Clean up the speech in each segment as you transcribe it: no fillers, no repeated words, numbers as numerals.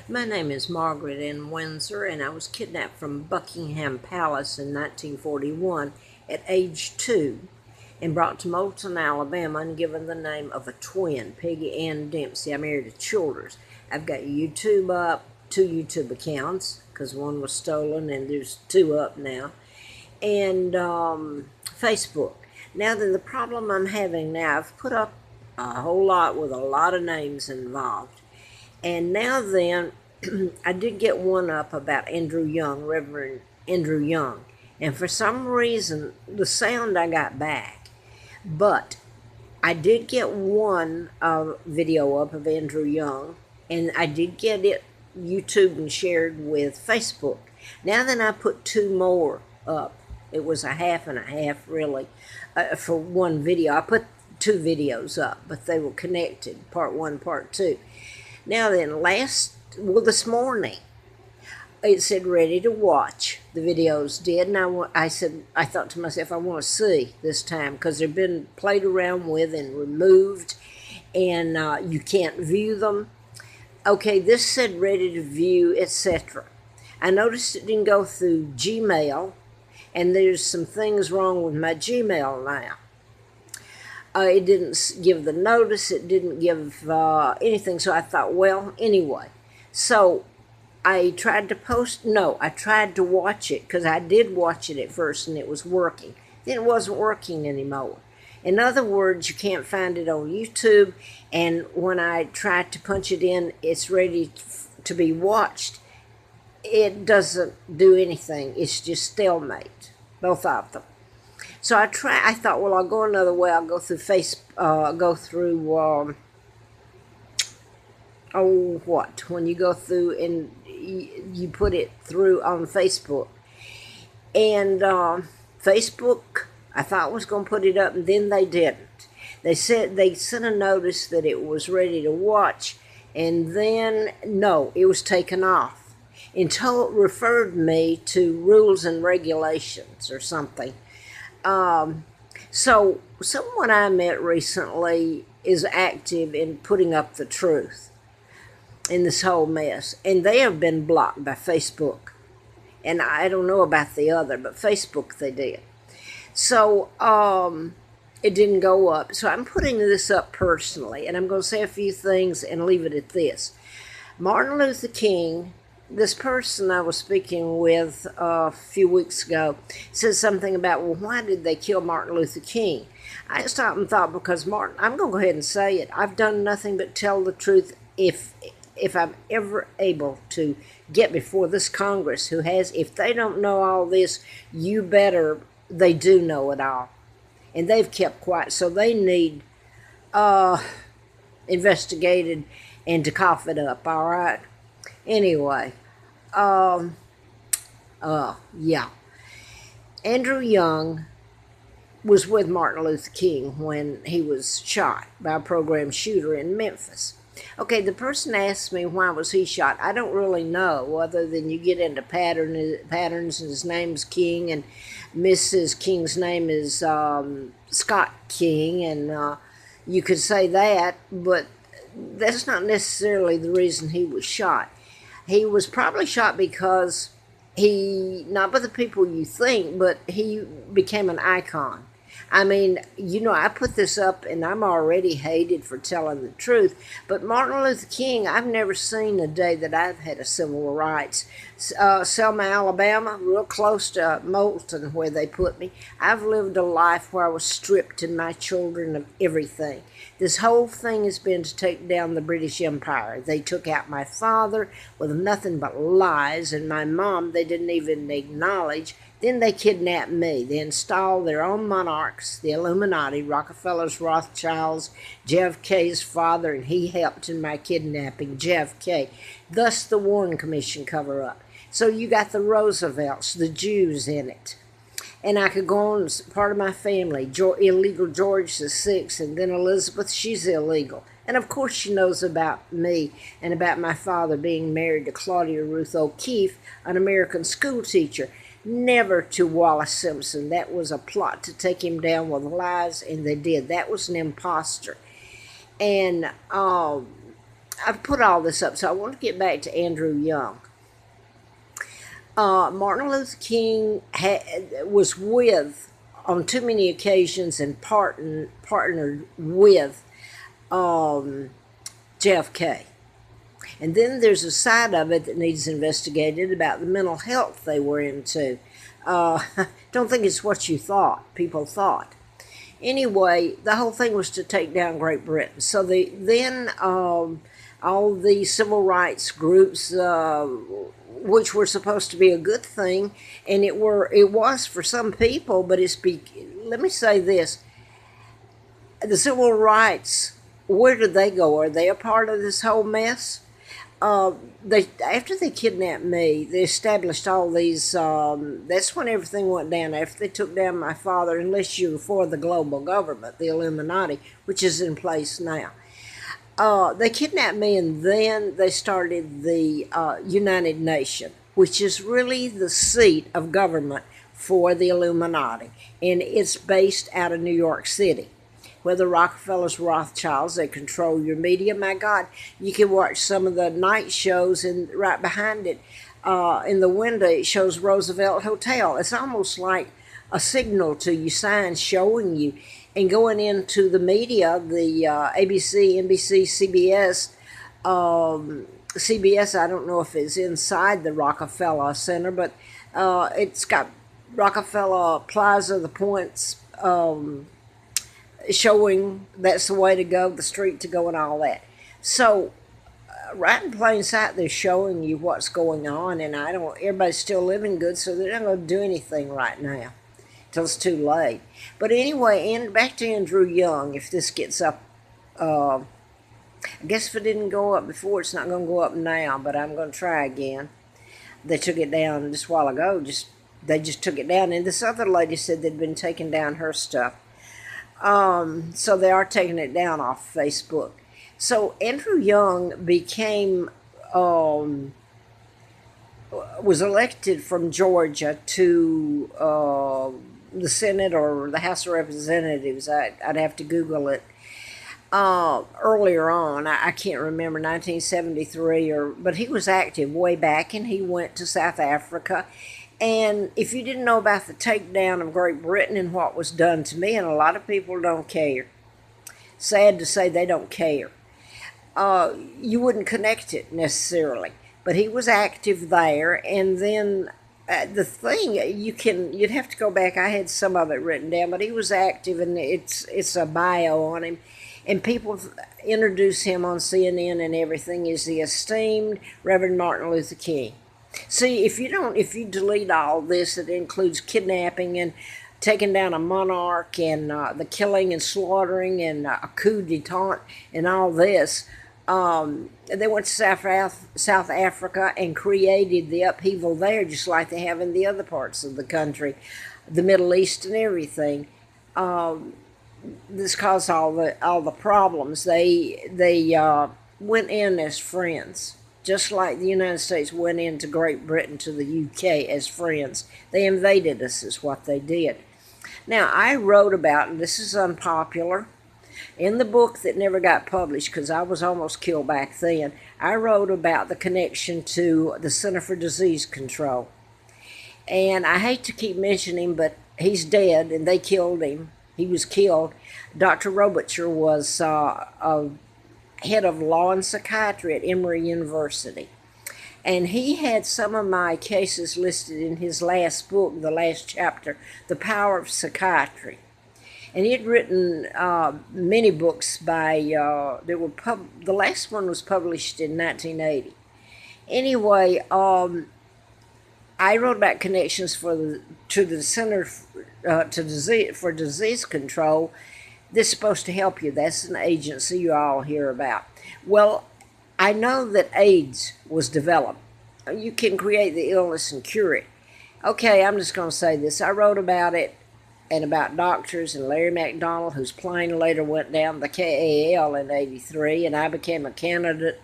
My name is Margaret N. Windsor, and I was kidnapped from Buckingham Palace in 1941 at age 2 and brought to Moulton, Alabama, and given the name of a twin, Peggy Ann Dempsey. I married a Childers. I've got YouTube up, 2 YouTube accounts, because one was stolen, and there's 2 up now, and Facebook. Now, then, the problem I'm having now, I've put up a whole lot with a lot of names involved. And now then, I did get one up about Andrew Young, Reverend Andrew Young. And for some reason, the sound I got back. But I did get one video up of Andrew Young, and I did get it YouTube and shared with Facebook. Now then, I put 2 more up. It was a half and a half, really, for one video. I put 2 videos up, but they were connected, part 1, part 2. Now then, this morning, it said ready to watch. The videos did, and I thought to myself, I want to see this time, because they've been played around with and removed, and you can't view them. Okay, this said ready to view, etc. I noticed it didn't go through Gmail, and there's some things wrong with my Gmail now. It didn't give the notice, it didn't give anything, so I thought, well, anyway. So I tried to watch it, because I did watch it at first and it was working. Then it wasn't working anymore. In other words, you can't find it on YouTube, and when I tried to punch it in, it's ready to be watched. It doesn't do anything, it's just stalemate, both of them. So I thought, well, I'll go another way. I'll go through when you go through and you put it through on Facebook. And Facebook, I thought was going to put it up, and then they didn't. They sent a notice that it was ready to watch, and then, no, it was taken off. And referred me to rules and regulations or something. So someone I met recently is active in putting up the truth in this whole mess, and they have been blocked by Facebook. And I don't know about the other, but Facebook they did. So it didn't go up. So I'm putting this up personally, and I'm going to say a few things and leave it at this. Martin Luther King, this person I was speaking with a few weeks ago, said something about, well, why did they kill Martin Luther King? I stopped and thought, because Martin, I'm going to go ahead and say it, I've done nothing but tell the truth. If I'm ever able to get before this Congress, who has, if they don't know all this, you better, they do know it all. And they've kept quiet, so they need investigated and to cough it up, all right? Anyway, yeah. Andrew Young was with Martin Luther King when he was shot by a program shooter in Memphis. Okay, the person asked me why was he shot. I don't really know, other than you get into patterns, and his name's King, and Mrs. King's name is Scott King, and you could say that, but that's not necessarily the reason he was shot. He was probably shot because not by the people you think, but he became an icon. I mean, I put this up, and I'm already hated for telling the truth, but Martin Luther King, I've never seen a day that I've had a civil rights. Selma, Alabama, real close to Moulton, where they put me, I've lived a life where I was stripped, and my children, of everything. This whole thing has been to take down the British Empire. They took out my father with nothing but lies, and my mom they didn't even acknowledge. Then they kidnapped me. They installed their own monarchs, the Illuminati, Rockefeller's, Rothschilds, JFK's father, and he helped in my kidnapping, JFK. Thus the Warren Commission cover-up. So you got the Roosevelts, the Jews in it. And I could go on, part of my family, illegal George VI, and then Elizabeth, she's illegal. And of course she knows about me and about my father being married to Claudia Ruth O'Keefe, an American school teacher. Never to Wallace Simpson. That was a plot to take him down with lies, and they did. That was an imposter. And I've put all this up, so I want to get back to Andrew Young. Martin Luther King was with, on too many occasions, and partnered with JFK. And then there's a side of it that needs investigated about the mental health they were into. Don't think it's what you thought, people thought. Anyway, the whole thing was to take down Great Britain. So all the civil rights groups, which were supposed to be a good thing, and it was for some people, but let me say this: the civil rights, where did they go? Are they a part of this whole mess? After they kidnapped me, they established all these. That's when everything went down. After they took down my father, unless you're for the global government, the Illuminati, which is in place now. They kidnapped me, and then they started the United Nations, which is really the seat of government for the Illuminati, and it's based out of New York City. Where the Rockefellers, Rothschilds, they control your media. My God, you can watch some of the night shows, and right behind it, in the window, it shows Roosevelt Hotel. It's almost like a signal to you, signs showing you. And going into the media, the ABC, NBC, CBS, CBS, I don't know if it's inside the Rockefeller Center, but it's got Rockefeller Plaza, the points, showing that's the way to go, the street to go, and all that. So right in plain sight, they're showing you what's going on, and everybody's still living good, so they're not going to do anything right now till it's too late. But anyway, back to Andrew Young. If this gets up, I guess if it didn't go up before, it's not going to go up now, but I'm going to try again. They took it down just a while ago. They just took it down, and this other lady said they'd been taking down her stuff. So they are taking it down off Facebook. So Andrew Young was elected from Georgia to the Senate or the House of Representatives. I'd have to Google it. Earlier on, I can't remember, 1973, but he was active way back, and he went to South Africa. And if you didn't know about the takedown of Great Britain and what was done to me, and a lot of people don't care, sad to say they don't care, you wouldn't connect it necessarily. But he was active there, and then the thing, you'd have to go back, I had some of it written down, but he was active, and it's a bio on him. And people introduce him on CNN and everything as the esteemed Reverend Martin Luther King. See, if you delete all this, it includes kidnapping and taking down a monarch and the killing and slaughtering and a coup d'etat and all this. They went to South Africa and created the upheaval there, just like they have in the other parts of the country, the Middle East and everything. This caused all the problems. They went in as friends. Just like the United States went into Great Britain to the UK as friends. They invaded us is what they did. Now, I wrote about, and this is unpopular, in the book that never got published because I was almost killed back then, I wrote about the connection to the Center for Disease Control. And I hate to keep mentioning him, but he's dead, and they killed him. He was killed. Dr. Robicher was head of law and psychiatry at Emory University. And he had some of my cases listed in his last book, the last chapter, The Power of Psychiatry. And he had written many books the last one was published in 1980. Anyway, I wrote about connections to the Center for Disease Control. This is supposed to help you. That's an agency you all hear about. Well, I know that AIDS was developed. You can create the illness and cure it. Okay, I'm just going to say this. I wrote about it and about doctors and Larry McDonald, whose plane later went down the KAL in '83, and I became a candidate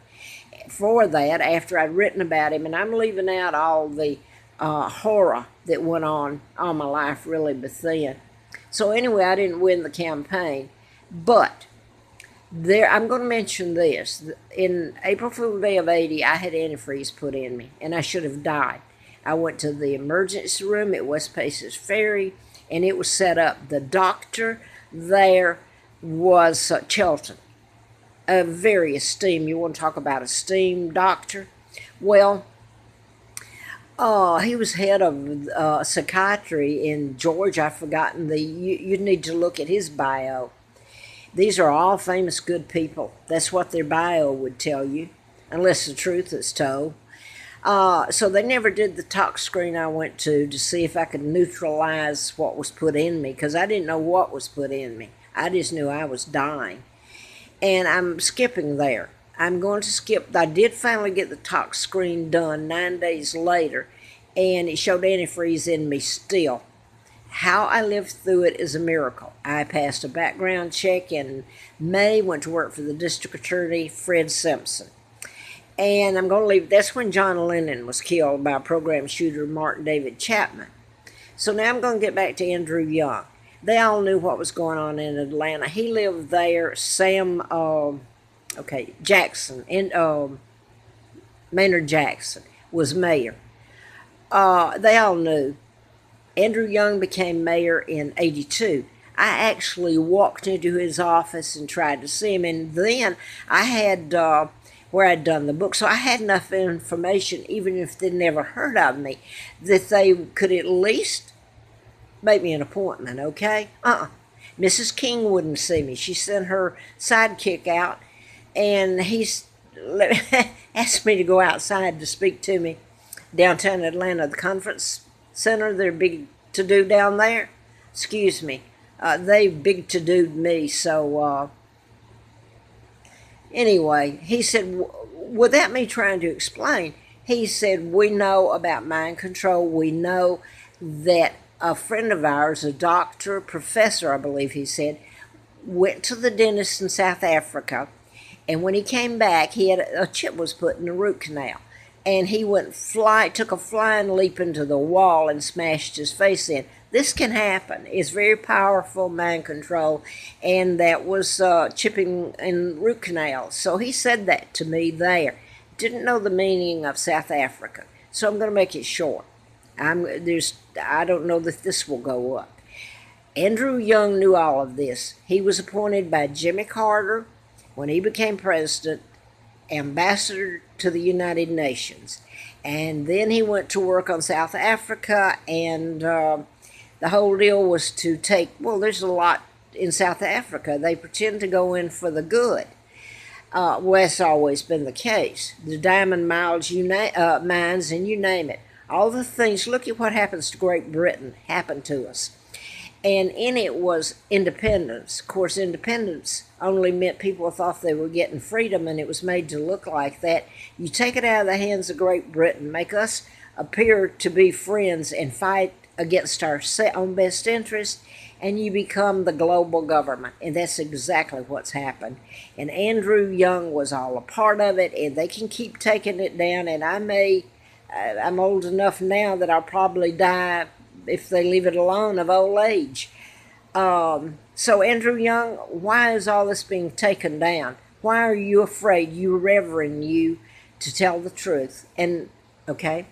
for that after I'd written about him. And I'm leaving out all the horror that went on all my life, really, but then. So anyway, I didn't win the campaign, but There, I'm going to mention this. In April Fool Day of '80, I had antifreeze put in me, and I should have died. I went to the emergency room at West Paces Ferry, and it was set up. The doctor there was Chelton, a very esteemed. You want to talk about esteemed doctor? Well, he was head of psychiatry in Georgia. I've forgotten the. You need to look at his bio. These are all famous good people. That's what their bio would tell you, unless the truth is told. So they never did the tox screen I went to see if I could neutralize what was put in me, because I didn't know what was put in me. I just knew I was dying. And I'm skipping there. I'm going to skip. I did finally get the tox screen done 9 days later, and it showed antifreeze in me still. How I lived through it is a miracle. I passed a background check in May, went to work for the district attorney, Fred Simpson. And I'm going to leave. That's when John Lennon was killed by program shooter Martin David Chapman. So now I'm going to get back to Andrew Young. They all knew what was going on in Atlanta. He lived there. Sam, Jackson, and Maynard Jackson was mayor. They all knew. Andrew Young became mayor in '82. I actually walked into his office and tried to see him, and then I had where I'd done the book, so I had enough information, even if they'd never heard of me, that they could at least make me an appointment, okay? Mrs. King wouldn't see me. She sent her sidekick out, and he's asked me to go outside to speak to me downtown Atlanta, the conference center. They're big to do down there. Excuse me. They big to do me. So anyway, he said, without me trying to explain, he said, we know about mind control. We know that a friend of ours, a doctor, professor, I believe he said, went to the dentist in South Africa, and when he came back, he had a chip was put in the root canal. And he took a flying leap into the wall and smashed his face in. This can happen. It's very powerful mind control, and that was chipping in root canals. So he said that to me there. Didn't know the meaning of South Africa, so I'm going to make it short. I don't know that this will go up. Andrew Young knew all of this. He was appointed by Jimmy Carter when he became president, ambassador to the United Nations. And then he went to work on South Africa, and the whole deal was to there's a lot in South Africa. They pretend to go in for the good. That's always been the case. The diamond mines, and you name it. All the things, look at what happens to Great Britain, happened to us. And in it was independence. Of course, independence only meant people thought they were getting freedom, and it was made to look like that. You take it out of the hands of Great Britain, make us appear to be friends, and fight against our own best interest, and you become the global government. And that's exactly what's happened. And Andrew Young was all a part of it, and they can keep taking it down, and I'm old enough now that I'll probably die if they leave it alone of old age. So Andrew Young, why is all this being taken down? Why are you afraid, you reverend you, to tell the truth? And, okay,